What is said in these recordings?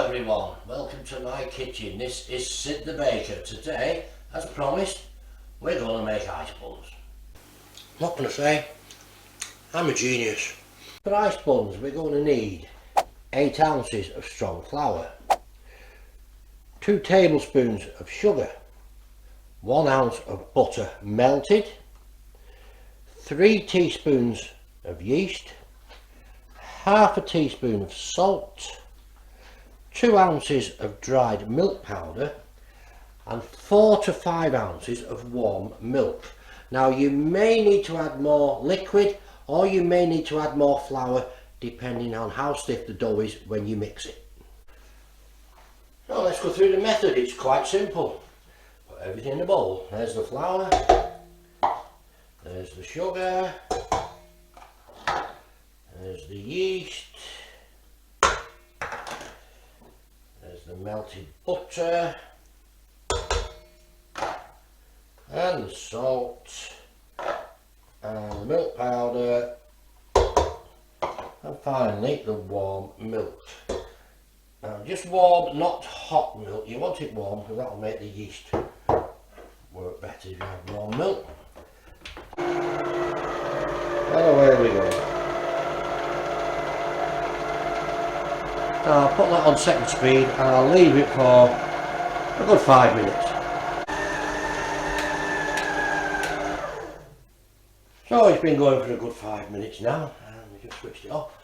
everyone, welcome to my kitchen. This is Sid the Baker. Today, as promised, we're going to make ice buns. I'm not going to say I'm a genius. For ice buns we're going to need 8 ounces of strong flour, 2 tablespoons of sugar, 1 ounce of butter melted, 3 teaspoons of yeast, half a teaspoon of salt, 2 ounces of dried milk powder and 4 to 5 ounces of warm milk. Now you may need to add more liquid or you may need to add more flour depending on how stiff the dough is when you mix it. So let's go through the method. It's quite simple. Put everything in a bowl. There's the flour, there's the sugar, there's the yeast, there's the melted butter and the salt and the milk powder and finally the warm milk. Now just warm, not hot milk. You want it warm because that will make the yeast work better if you have warm milk. And away we go. I'll put that on second speed and I'll leave it for a good 5 minutes. So it's been going for a good 5 minutes now and we just switched it off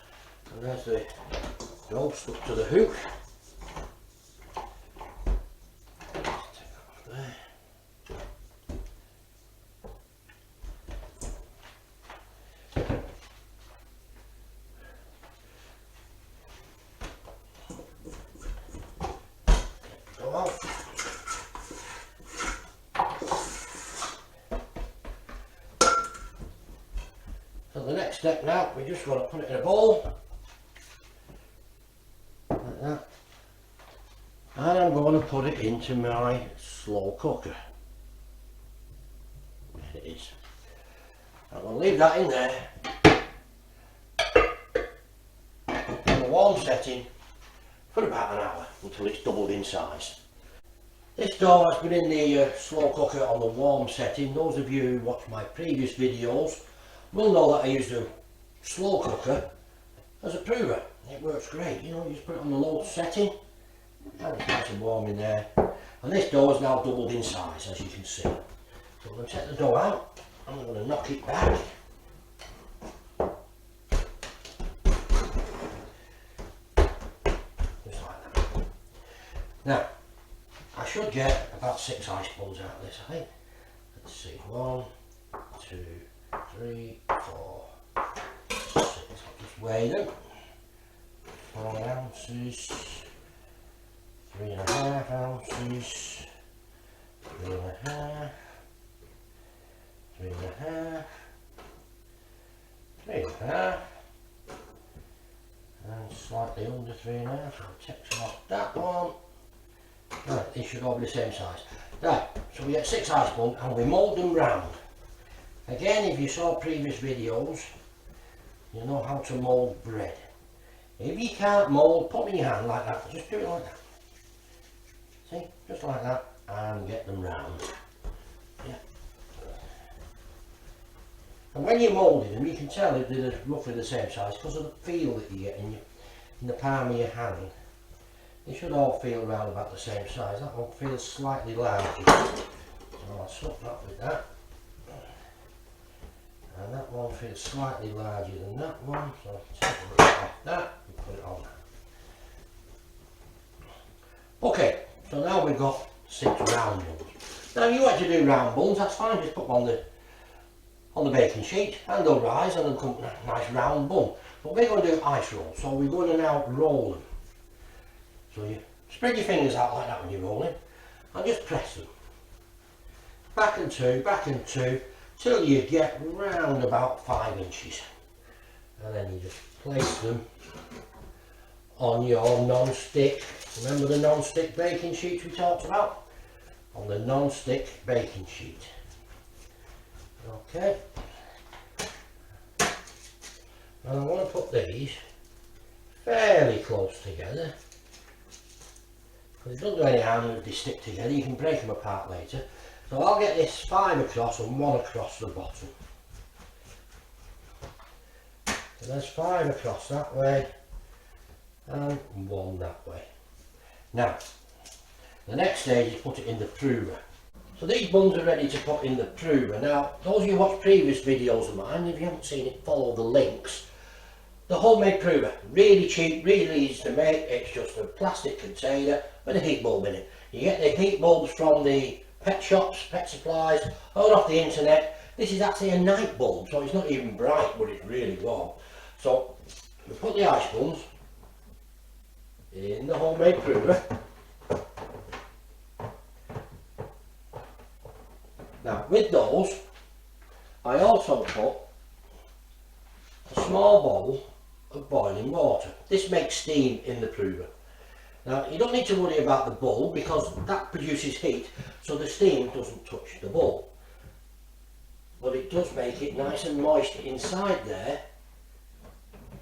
and there's the dough stuck to the hook. Take that off there. So the next step now, we just want to put it in a bowl, like that, and I'm going to put it into my slow cooker. There it is. I'm going to leave that in there, in the warm setting, for about an hour, until it's doubled in size. This dough has been in the slow cooker on the warm setting. Those of you who watch my previous videos will know that I use a slow cooker as a prover. It works great, you know, you just put it on the low setting and it's nice and warm in there. And this dough is now doubled in size, as you can see. So I'm going to take the dough out and I'm going to knock it back. Just like that. Now, I should get about 6 ice buns out of this, I think. Let's see, 1, 2, 3, 4, 6. I'll just weigh them. 4 ounces, 3.5 ounces, 3.5, 3.5, 3.5, and slightly under 3.5. I'll take some off that one. Right, these should all be the same size. Right, so we get 6 ice buns and we mould them round. Again, if you saw previous videos, you know how to mould bread. If you can't mould, put them in your hand like that. Just do it like that. See, just like that, and get them round. Yeah. And when you're moulding them, you can tell if they're roughly the same size because of the feel that you get in the palm of your hand. They should all feel around about the same size. That one feels slightly larger. So I'll swap that with that. And that one feels slightly larger than that one, so I'll take a bit off that and put it on that. Okay, so now we've got 6 round buns. Now if you want to do round buns, that's fine, just put them on the baking sheet and they'll rise and they'll come a nice round bun. But we're going to do ice rolls, so we're going to now roll them. So you spread your fingers out like that when you're rolling and just press them. Back and two, till you get round about 5 inches. And then you just place them on your non-stick. Remember the non-stick baking sheet we talked about? On the non-stick baking sheet. Okay. And I want to put these fairly close together It doesn't do any harm if they stick together, you can break them apart later. So I'll get this 5 across and 1 across the bottom. So there's 5 across that way and 1 that way. Now, the next stage is put it in the prover. So these buns are ready to put in the prover. Now, those of you who watched previous videos of mine, if you haven't seen it, follow the links. The homemade prover, really cheap, really easy to make. It's just a plastic container with a heat bulb in it. You get the heat bulbs from the pet shops, pet supplies, or off the internet. This is actually a night bulb, so it's not even bright, but it's really warm. So we put the ice buns in the homemade prover. Now with those, I also put a small bowl of boiling water. This makes steam in the prover. Now you don't need to worry about the bulb because that produces heat, so the steam doesn't touch the bulb. But it does make it nice and moist inside there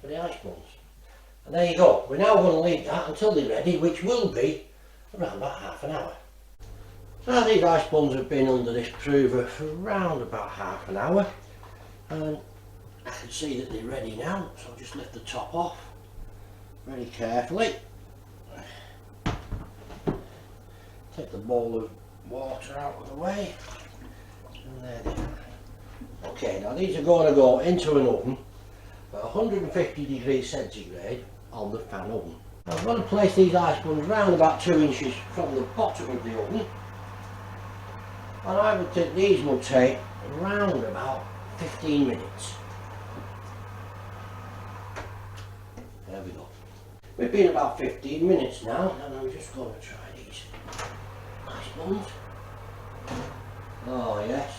for the ice buns. And there you go. We're now going to leave that until they're ready, which will be around about half an hour. Now these ice buns have been under this prover for around about half an hour, and I can see that they're ready now, so I'll just lift the top off very carefully. Take the bowl of water out of the way, and there they are. Okay, now these are going to go into an oven at 150 degrees centigrade on the fan oven. Now I'm going to place these ice buns around about 2 inches from the bottom of the oven, and I would think these will take around about 15 minutes. There we go. We've been about 15 minutes now, and I'm just going to try these ice buns. Oh yes.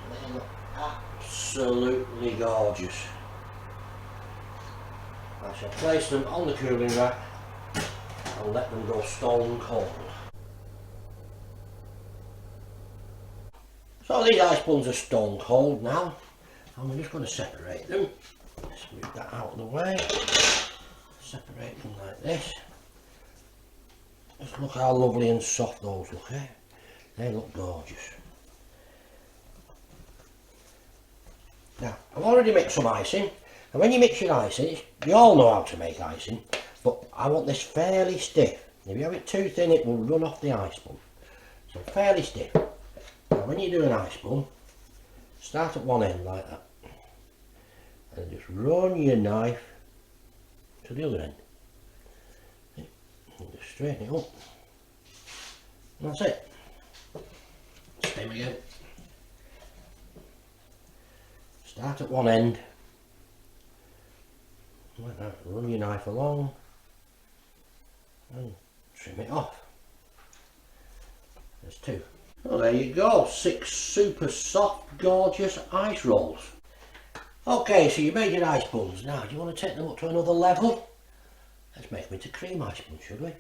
They look absolutely gorgeous. I shall place them on the cooling rack and let them go stone cold. So these ice buns are stone cold now, and we're just going to separate them. Let's move that out of the way. Separate them like this. Just look how lovely and soft those look, eh? They look gorgeous. Now, I've already mixed some icing, and when you mix your icing, you all know how to make icing, but I want this fairly stiff. If you have it too thin, it will run off the ice bun. So fairly stiff. Now when you do an ice bun, start at one end like that, and just run your knife to the other end, and just straighten it up, and that's it. Same again. Start at one end, like that, run your knife along, and trim it off. There's 2. Well, there you go, 6 super soft, gorgeous ice rolls. Okay, so you made your ice buns. Now, do you want to take them up to another level? Let's make them into cream ice buns, should we?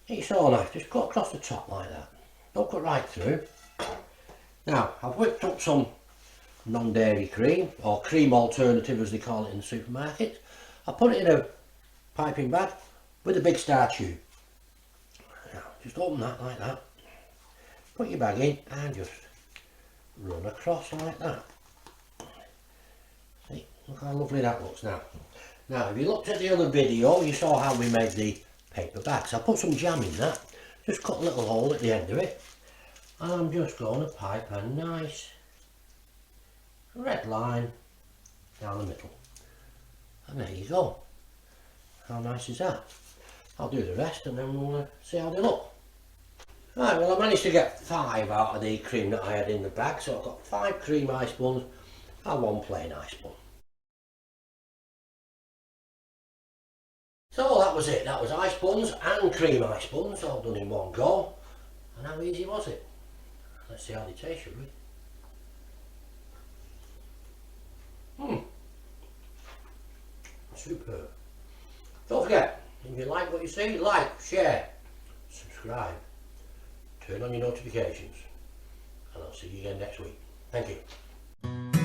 Get your saw knife, just cut across the top like that. Don't cut right through. Now, I've whipped up some non-dairy cream, or cream alternative as they call it in the supermarket. I put it in a piping bag with a big star tube. Now, just open that like that. Put your bag in and just run across like that. See, look how lovely that looks now. Now, if you looked at the other video, you saw how we made the paper bags. I put some jam in that, just cut a little hole at the end of it, and I'm just going to pipe a nice red line down the middle. And there you go. How nice is that? I'll do the rest and then we'll see how they look. Right, well I managed to get 5 out of the cream that I had in the bag, so I've got 5 cream ice buns and 1 plain ice bun. So that was it, that was ice buns and cream ice buns all done in one go. And how easy was it? Let's see how they taste, should we? Superb. Don't forget, if you like what you see, like, share, subscribe, turn on your notifications, and I'll see you again next week. Thank you.